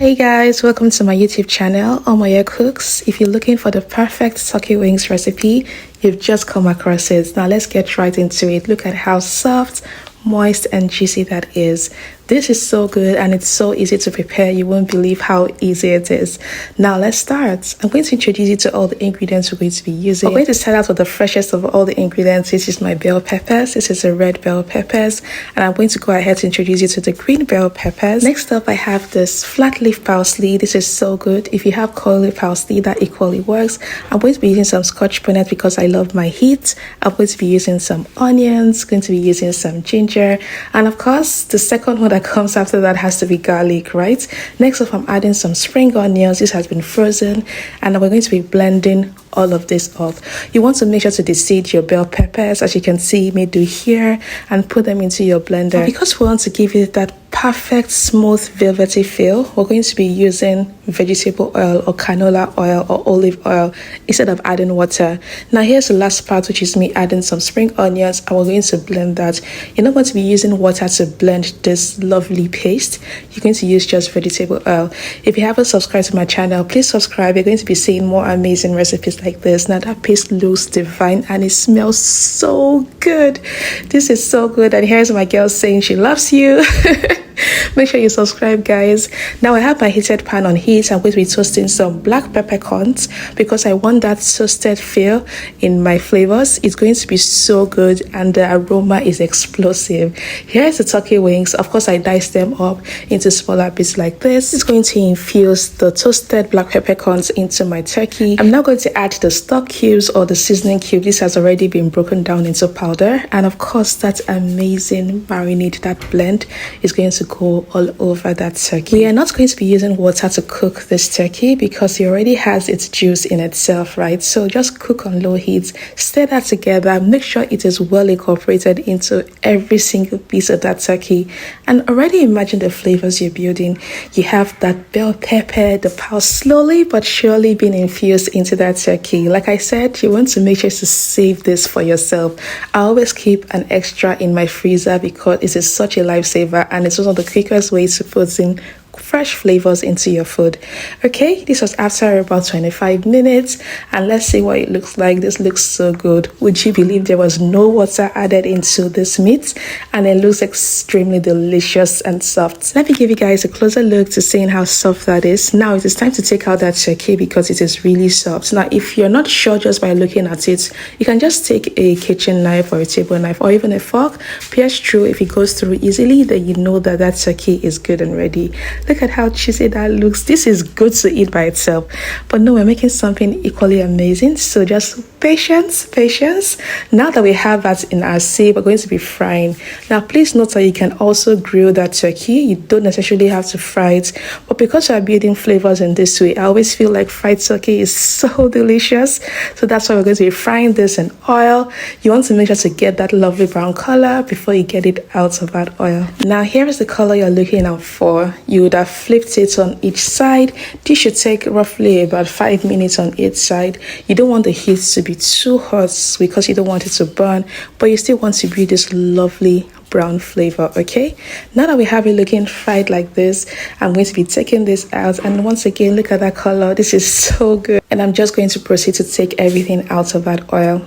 Hey guys, welcome to my YouTube channel, Omoye Cooks. If you're looking for the perfect turkey wings recipe, you've just come across it. Now let's get right into it. Look at how soft, moist and juicy that is. This is so good and it's so easy to prepare. You won't believe how easy it is. Now let's start. I'm going to introduce you to all the ingredients we're going to be using. We're going to start out with the freshest of all the ingredients. This is my bell peppers. This is the red bell peppers. And I'm going to go ahead to introduce you to the green bell peppers. Next up, I have this flat leaf parsley. This is so good. If you have coil leaf parsley, that equally works. I'm going to be using some scotch bonnet because I love my heat. I'm going to be using some onions, going to be using some ginger. And of course, the second one that comes after that has to be garlic, right? Next up, I'm adding some spring onions. This has been frozen and we're going to be blending all of this up. You want to make sure to deseed your bell peppers, as you can see me do here, and put them into your blender. Because we want to give it that perfect smooth velvety feel, we're going to be using vegetable oil or canola oil or olive oil instead of adding water. Now here's the last part, which is me adding some spring onions, and we're going to blend that. You're not going to be using water to blend this lovely paste. You're going to use just vegetable oil. If you haven't subscribed to my channel, please subscribe. You're going to be seeing more amazing recipes like this. Now that paste looks divine and it smells so good. This is so good. And here's my girl saying she loves you. Make sure you subscribe, guys. Now I have my heated pan on heat. I'm going to be toasting some black peppercorns because I want that toasted feel in my flavors. It's going to be so good and the aroma is explosive. Here's the turkey wings. Of course, I diced them up into smaller bits like this. It's going to infuse the toasted black peppercorns into my turkey. I'm now going to add the stock cubes or the seasoning cube. This has already been broken down into powder. And of course, that amazing marinade, that blend is going to go all over that turkey. We are not going to be using water to cook this turkey because it already has its juice in itself, right? So just cook on low heat, stir that together, make sure it is well incorporated into every single piece of that turkey, and already imagine the flavors you're building. You have that bell pepper, the pulse slowly but surely being infused into that turkey. Like I said, you want to make sure to save this for yourself. I always keep an extra in my freezer because it is such a lifesaver and it's one of the quickest ways to put in fresh flavors into your food. Okay, this was after about 25 minutes and let's see what it looks like. This looks so good. Would you believe there was no water added into this meat and it looks extremely delicious and soft. Let me give you guys a closer look to seeing how soft that is. Now it is time to take out that turkey because it is really soft. Now if you're not sure just by looking at it, you can just take a kitchen knife or a table knife or even a fork, pierce through. If it goes through easily, then you know that that turkey is good and ready. Look at how cheesy that looks. This is good to eat by itself, but no, we're making something equally amazing. So just patience. Now that we have that in our sieve, we're going to be frying. Now please note that you can also grill that turkey. You don't necessarily have to fry it, but because we're building flavors in this way, I always feel like fried turkey is so delicious. So that's why we're going to be frying this in oil. You want to make sure to get that lovely brown color before you get it out of that oil. Now here is the color you're looking out for. You would have flipped it on each side. This should take roughly about 5 minutes on each side. You don't want the heat to be too hot because you don't want it to burn, but you still want to build this lovely brown flavor. Okay, now that we have it looking fried like this, I'm going to be taking this out, and once again, look at that color. This is so good, and I'm just going to proceed to take everything out of that oil.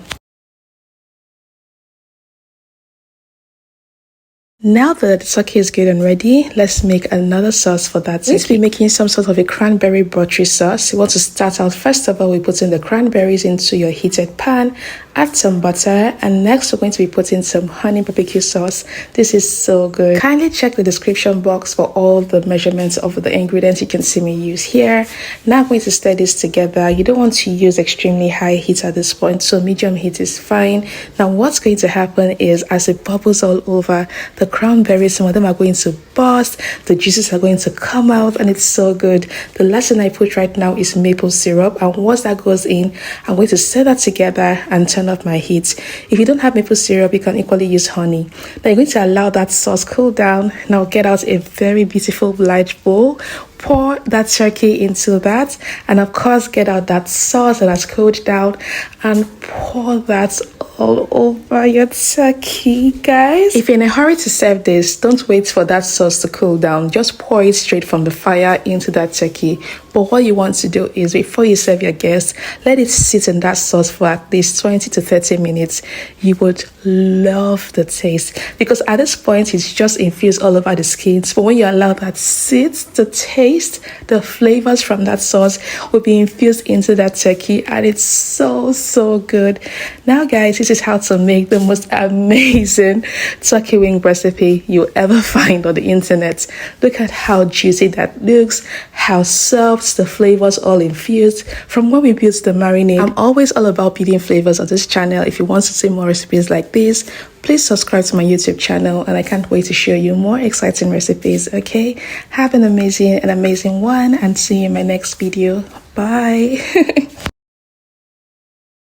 Now that the turkey is good and ready, let's make another sauce for that. We're going to be making some sort of a cranberry buttery sauce. You want to start out, first of all, we put in the cranberries into your heated pan, add some butter, and next we're going to be putting some honey barbecue sauce. This is so good. Kindly check the description box for all the measurements of the ingredients you can see me use here. Now I'm going to stir this together. You don't want to use extremely high heat at this point, so medium heat is fine. Now what's going to happen is as it bubbles all over, the cranberries, some of them are going to burst, the juices are going to come out, and it's so good. The last thing I put right now is maple syrup, and once that goes in, I'm going to stir that together and turn off my heat. If you don't have maple syrup, you can equally use honey. Now you're going to allow that sauce cool down. Now get out a very beautiful large bowl, pour that turkey into that, and of course get out that sauce that has cooled down and pour that all over your turkey, guys. If you're in a hurry to serve this, don't wait for that sauce to cool down. Just pour it straight from the fire into that turkey. But what you want to do is, before you serve your guests, let it sit in that sauce for at least 20 to 30 minutes. You would love the taste, because at this point it's just infused all over the skins. But when you allow that sit, the taste, the flavors from that sauce will be infused into that turkey, and it's so good. Now guys, this is how to make the most amazing turkey wing recipe you'll ever find on the internet. Look at how juicy that looks, how soft, the flavors all infused from when we built the marinade. I'm always all about building flavors on this channel. If you want to see more recipes like this, please subscribe to my YouTube channel, and I can't wait to show you more exciting recipes. Okay, have an amazing one, and see you in my next video. Bye.